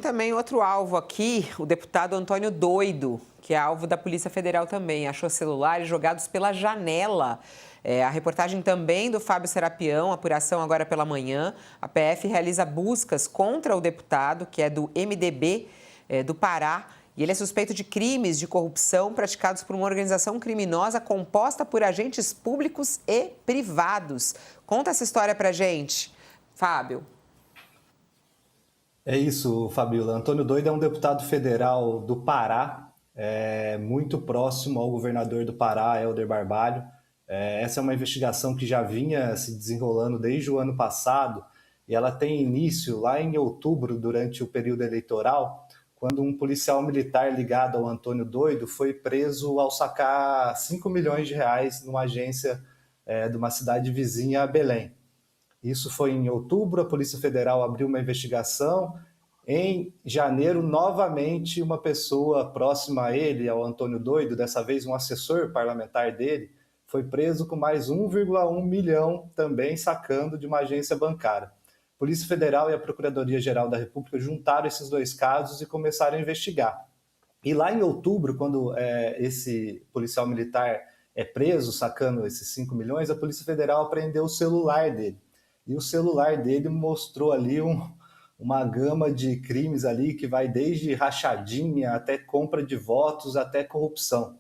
Também outro alvo aqui, o deputado Antônio Doido, que é alvo da Polícia Federal também. Achou celulares jogados pela janela. A reportagem também do Fábio Serapião, apuração agora pela manhã. A PF realiza buscas contra o deputado, que é do MDB do Pará. E ele é suspeito de crimes de corrupção praticados por uma organização criminosa composta por agentes públicos e privados. Conta essa história pra gente, Fábio. É isso, Fabíola. Antônio Doido é um deputado federal do Pará, muito próximo ao governador do Pará, Helder Barbalho. Essa é uma investigação que já vinha se desenrolando desde o ano passado e ela tem início lá em outubro, durante o período eleitoral, quando um policial militar ligado ao Antônio Doido foi preso ao sacar 5 milhões de reais numa agência de uma cidade vizinha a Belém. Isso foi em outubro, a Polícia Federal abriu uma investigação. Em janeiro, novamente, uma pessoa próxima a ele, ao Antônio Doido, dessa vez um assessor parlamentar dele, foi preso com mais 1,1 milhão também sacando de uma agência bancária. A Polícia Federal e a Procuradoria-Geral da República juntaram esses dois casos e começaram a investigar. E lá em outubro, quando esse policial militar é preso sacando esses 5 milhões, a Polícia Federal apreendeu o celular dele. E o celular dele mostrou ali uma gama de crimes ali que vai desde rachadinha até compra de votos, até corrupção.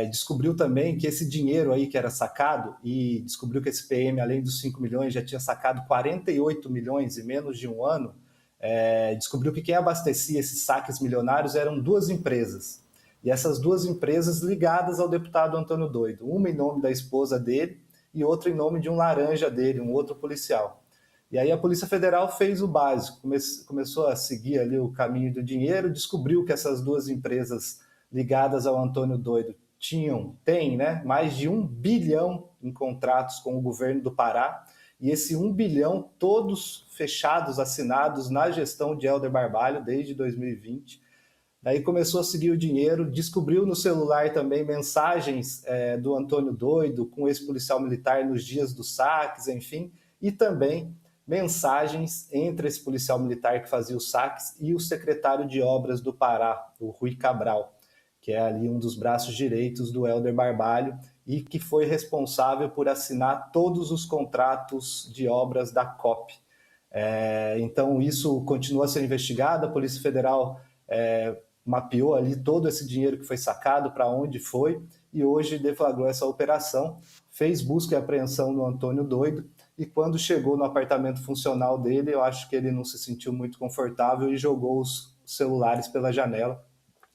Descobriu também que esse dinheiro aí que era sacado, e descobriu que esse PM, além dos 5 milhões, já tinha sacado 48 milhões em menos de um ano. Descobriu que quem abastecia esses saques milionários eram duas empresas. E essas duas empresas ligadas ao deputado Antônio Doido. Uma em nome da esposa dele e outra em nome de um laranja dele, um outro policial. E aí a Polícia Federal fez o básico, começou a seguir ali o caminho do dinheiro, descobriu que essas duas empresas ligadas ao Antônio Doido têm, né, mais de 1 bilhão em contratos com o governo do Pará, e esse 1 bilhão todos fechados, assinados na gestão de Helder Barbalho desde 2020. Daí começou a seguir o dinheiro, descobriu no celular também mensagens do Antônio Doido com esse policial militar nos dias dos saques, enfim, e também mensagens entre esse policial militar que fazia os saques e o secretário de obras do Pará, o Rui Cabral, que é ali um dos braços direitos do Helder Barbalho e que foi responsável por assinar todos os contratos de obras da COP. Então isso continua a ser investigado, a Polícia Federal mapeou ali todo esse dinheiro que foi sacado, para onde foi, e hoje deflagrou essa operação, fez busca e apreensão no Antônio Doido, e quando chegou no apartamento funcional dele, eu acho que ele não se sentiu muito confortável e jogou os celulares pela janela,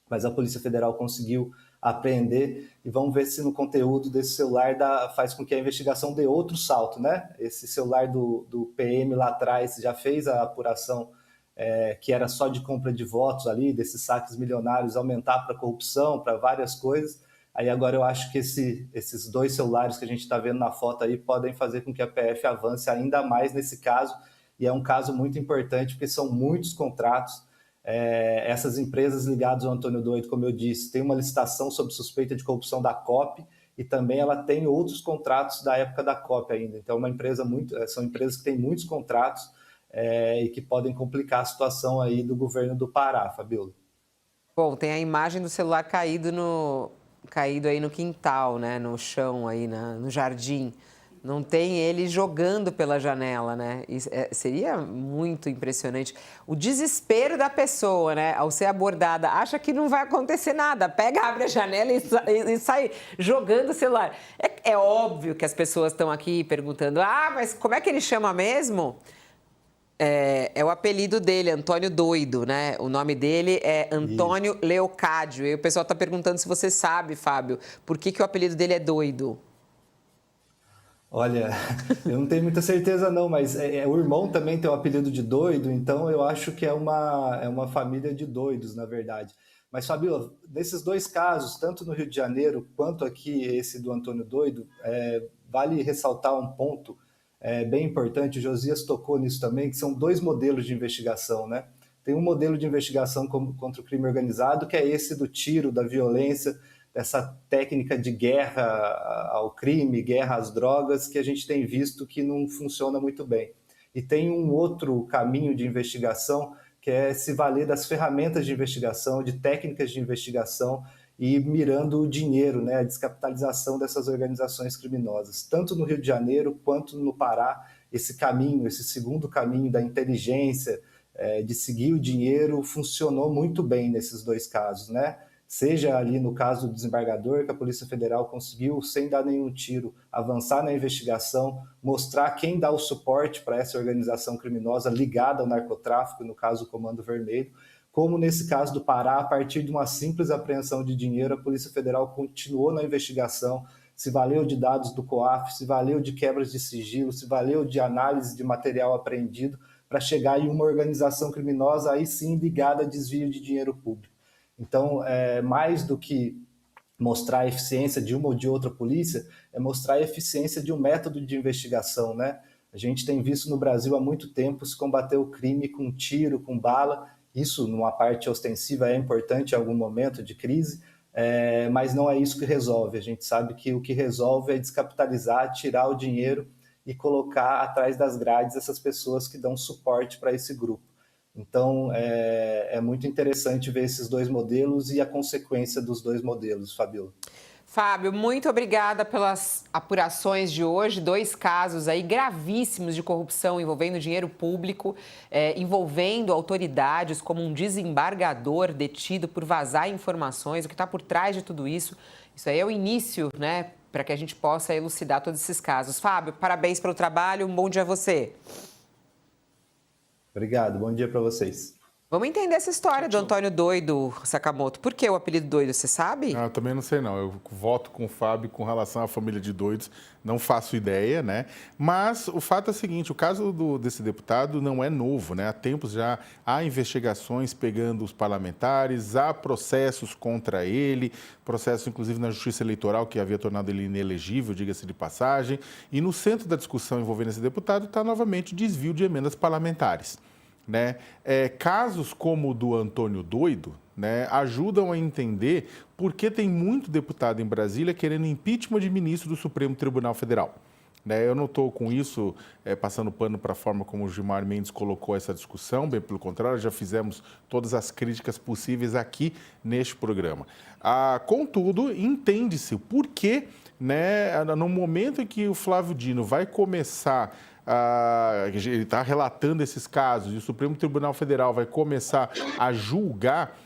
mas a Polícia Federal conseguiu apreender, e vamos ver se no conteúdo desse celular faz com que a investigação dê outro salto, né? Esse celular do PM lá atrás já fez a apuração que era só de compra de votos ali, desses saques milionários, aumentar para corrupção, para várias coisas. Aí agora eu acho que esses dois celulares que a gente está vendo na foto aí podem fazer com que a PF avance ainda mais nesse caso, e é um caso muito importante porque são muitos contratos. Essas empresas ligadas ao Antônio Doido, como eu disse, tem uma licitação sob suspeita de corrupção da COP, e também ela tem outros contratos da época da COP ainda. Então são empresas que têm muitos contratos, e que podem complicar a situação aí do governo do Pará, Fabíola. Bom, tem a imagem do celular caído aí no quintal, né? No chão aí, no jardim. Não tem ele jogando pela janela, né? Seria muito impressionante. O desespero da pessoa, né? Ao ser abordada, acha que não vai acontecer nada. Pega, abre a janela e sai jogando o celular. É óbvio que as pessoas estão aqui perguntando, mas como é que ele chama mesmo? É o apelido dele, Antônio Doido, né? O nome dele é Antônio Leocádio. E o pessoal está perguntando se você sabe, Fábio, por que o apelido dele é Doido? Olha, eu não tenho muita certeza não, mas o irmão também tem o apelido de Doido, então eu acho que é uma família de doidos, na verdade. Mas, Fabíola, nesses dois casos, tanto no Rio de Janeiro quanto aqui esse do Antônio Doido, vale ressaltar um ponto bem importante, o Josias tocou nisso também, que são dois modelos de investigação, né? Tem um modelo de investigação contra o crime organizado, que é esse do tiro, da violência, dessa técnica de guerra ao crime, guerra às drogas, que a gente tem visto que não funciona muito bem. E tem um outro caminho de investigação, que que é se valer das ferramentas de investigação, de técnicas de investigação e mirando o dinheiro, né, a descapitalização dessas organizações criminosas, tanto no Rio de Janeiro quanto no Pará. Esse caminho, esse segundo caminho da inteligência, de seguir o dinheiro, funcionou muito bem nesses dois casos, né? Seja ali no caso do desembargador, que a Polícia Federal conseguiu, sem dar nenhum tiro, avançar na investigação, mostrar quem dá o suporte para essa organização criminosa ligada ao narcotráfico, no caso o Comando Vermelho, como nesse caso do Pará, a partir de uma simples apreensão de dinheiro, a Polícia Federal continuou na investigação, se valeu de dados do COAF, se valeu de quebras de sigilo, se valeu de análise de material apreendido, para chegar em uma organização criminosa, aí sim ligada a desvio de dinheiro público. Então, mais do que mostrar a eficiência de uma ou de outra polícia, é mostrar a eficiência de um método de investigação, né? A gente tem visto no Brasil há muito tempo se combater o crime com tiro, com bala. Isso, numa parte ostensiva, é importante em algum momento de crise, mas não é isso que resolve. A gente sabe que o que resolve é descapitalizar, tirar o dinheiro e colocar atrás das grades essas pessoas que dão suporte para esse grupo. Então, é muito interessante ver esses dois modelos e a consequência dos dois modelos, Fabiola. Fábio, muito obrigada pelas apurações de hoje. 2 casos aí gravíssimos de corrupção envolvendo dinheiro público, envolvendo autoridades como um desembargador detido por vazar informações. O que está por trás de tudo isso? Isso aí é o início, né, para que a gente possa elucidar todos esses casos. Fábio, parabéns pelo trabalho. Um bom dia a você. Obrigado, bom dia para vocês. Vamos entender essa história do Antônio Doido, Sakamoto. Por que o apelido Doido, você sabe? Eu também não sei, não. Eu voto com o Fábio com relação à família de doidos, não faço ideia, né? Mas o fato é o seguinte, o caso desse deputado não é novo, né? Há tempos já há investigações pegando os parlamentares, há processos contra ele, processos inclusive na Justiça Eleitoral que havia tornado ele inelegível, diga-se de passagem. E no centro da discussão envolvendo esse deputado está novamente o desvio de emendas parlamentares. Né? Casos como o do Antônio Doido, né, ajudam a entender por que tem muito deputado em Brasília querendo impeachment de ministro do Supremo Tribunal Federal. Né? Eu não estou com isso passando pano para a forma como o Gilmar Mendes colocou essa discussão, bem pelo contrário, já fizemos todas as críticas possíveis aqui neste programa. Contudo, entende-se o porquê, né, no momento em que o Flávio Dino vai começar ele está relatando esses casos e o Supremo Tribunal Federal vai começar a julgar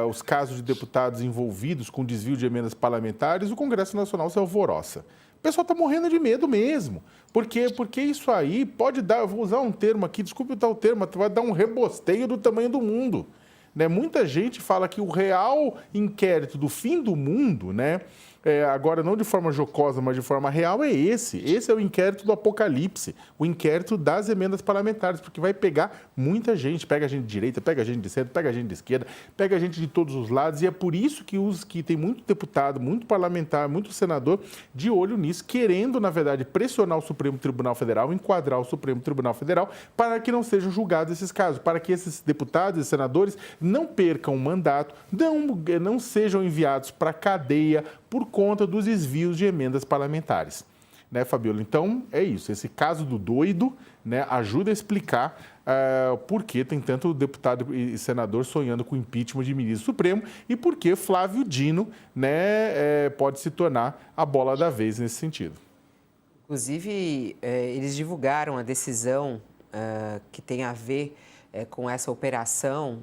os casos de deputados envolvidos com desvio de emendas parlamentares, o Congresso Nacional se alvoroça. O pessoal está morrendo de medo mesmo. Porque isso aí pode dar, eu vou usar um termo aqui, desculpe usar o termo, vai dar um rebosteio do tamanho do mundo. Né? Muita gente fala que o real inquérito do fim do mundo, né? Agora não de forma jocosa, mas de forma real, é esse. Esse é o inquérito do apocalipse, o inquérito das emendas parlamentares, porque vai pegar muita gente, pega a gente de direita, pega a gente de centro, pega a gente de esquerda, pega a gente de todos os lados, e é por isso que tem muito deputado, muito parlamentar, muito senador de olho nisso, querendo, na verdade, pressionar o Supremo Tribunal Federal, enquadrar o Supremo Tribunal Federal, para que não sejam julgados esses casos, para que esses deputados e senadores não percam o mandato, não sejam enviados para a cadeia por conta dos desvios de emendas parlamentares. Né, Fabiola? Então, é isso. Esse caso do Doido, né, ajuda a explicar por que tem tanto deputado e senador sonhando com impeachment de ministro supremo e por que Flávio Dino, né, pode se tornar a bola da vez nesse sentido. Inclusive, eles divulgaram a decisão que tem a ver com essa operação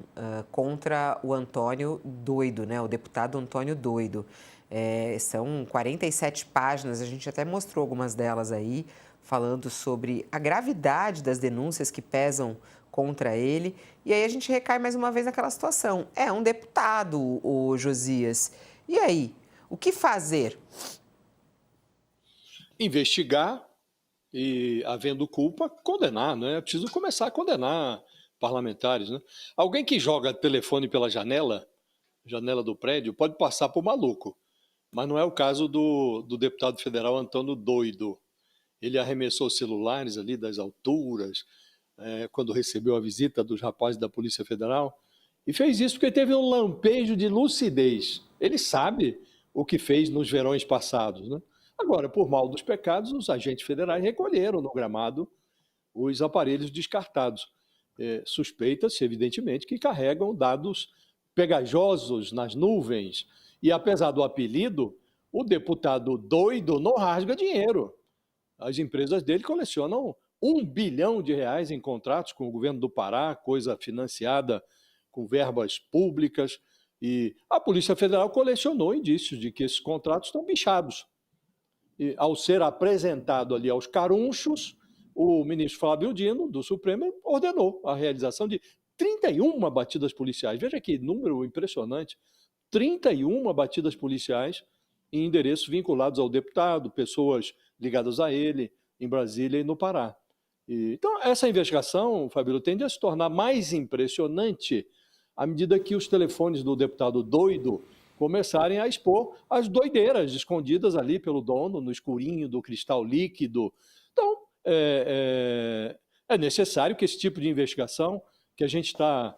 contra o Antônio Doido, né, o deputado Antônio Doido. São 47 páginas, a gente até mostrou algumas delas aí, falando sobre a gravidade das denúncias que pesam contra ele. E aí a gente recai mais uma vez naquela situação. É um deputado, o Josias. E aí, o que fazer? Investigar e, havendo culpa, condenar, né? É preciso começar a condenar parlamentares, né? Alguém que joga telefone pela janela do prédio, pode passar por maluco. Mas não é o caso do deputado federal Antônio Doido. Ele arremessou celulares ali das alturas, quando recebeu a visita dos rapazes da Polícia Federal, e fez isso porque teve um lampejo de lucidez. Ele sabe o que fez nos verões passados, né? Agora, por mal dos pecados, os agentes federais recolheram no gramado os aparelhos descartados. suspeitas, evidentemente, que carregam dados pegajosos nas nuvens. E apesar do apelido, o deputado doido não rasga dinheiro. As empresas dele colecionam R$ 1 bilhão em contratos com o governo do Pará, coisa financiada com verbas públicas. E a Polícia Federal colecionou indícios de que esses contratos estão bichados. E, ao ser apresentado ali aos carunchos, o ministro Flávio Dino, do Supremo, ordenou a realização de 31 batidas policiais. Veja que número impressionante. 31 batidas policiais em endereços vinculados ao deputado, pessoas ligadas a ele, em Brasília e no Pará. Então, essa investigação, Fabíola, tende a se tornar mais impressionante à medida que os telefones do deputado doido começarem a expor as doideiras escondidas ali pelo dono, no escurinho do cristal líquido. Então, é necessário que esse tipo de investigação, que a gente está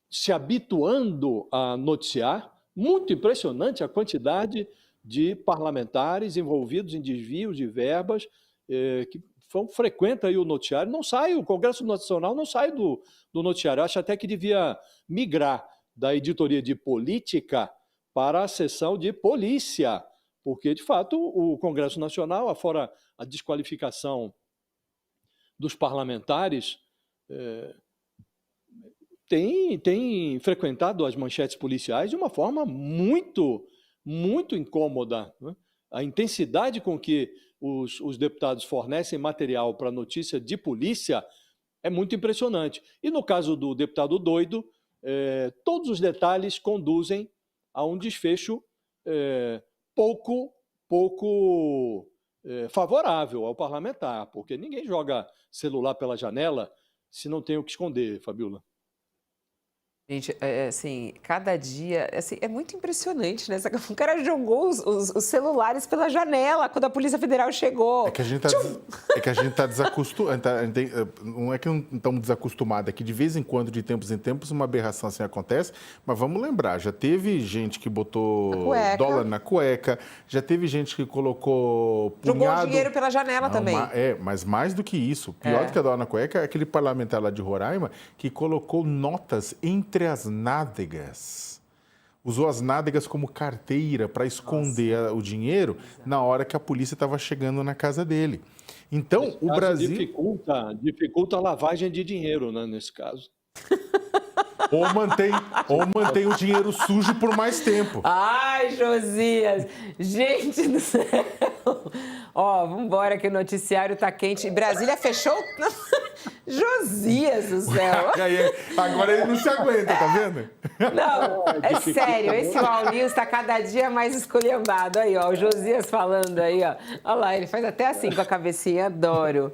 se habituando a noticiar, muito impressionante a quantidade de parlamentares envolvidos em desvios de verbas, que frequentam aí o noticiário. Não sai, o Congresso Nacional não sai do noticiário. Eu acho até que devia migrar da editoria de política para a seção de polícia, porque, de fato, o Congresso Nacional, afora a desqualificação dos parlamentares, tem frequentado as manchetes policiais de uma forma muito, muito incômoda, né? A intensidade com que os deputados fornecem material para notícia de polícia é muito impressionante. E no caso do deputado doido, todos os detalhes conduzem a um desfecho pouco favorável ao parlamentar, porque ninguém joga celular pela janela se não tem o que esconder, Fabíola. Gente, assim, cada dia, assim, é muito impressionante, né? O cara jogou os celulares pela janela quando a Polícia Federal chegou. É que a gente tá desacostumado, não é que não estamos desacostumados, é que de vez em quando, de tempos em tempos, uma aberração assim acontece, mas vamos lembrar, já teve gente que botou dólar na cueca, já teve gente que colocou punhado... Jogou dinheiro pela janela também. Mas mais do que isso, pior do que a dólar na cueca é aquele parlamentar lá de Roraima que colocou notas entre as nádegas. Usou as nádegas como carteira para esconder o dinheiro na hora que a polícia estava chegando na casa dele. Então, o Brasil... Dificulta a lavagem de dinheiro, né, nesse caso. Ou mantém o dinheiro sujo por mais tempo. Ai, Josias! Gente do céu! Ó, vambora que o noticiário tá quente. Brasília fechou? Josias do céu! Agora ele não se aguenta, tá vendo? Não, é sério, esse All News tá cada dia mais esculhambado. Aí, ó, o Josias falando aí, ó. Olha lá, ele faz até assim com a cabecinha, adoro.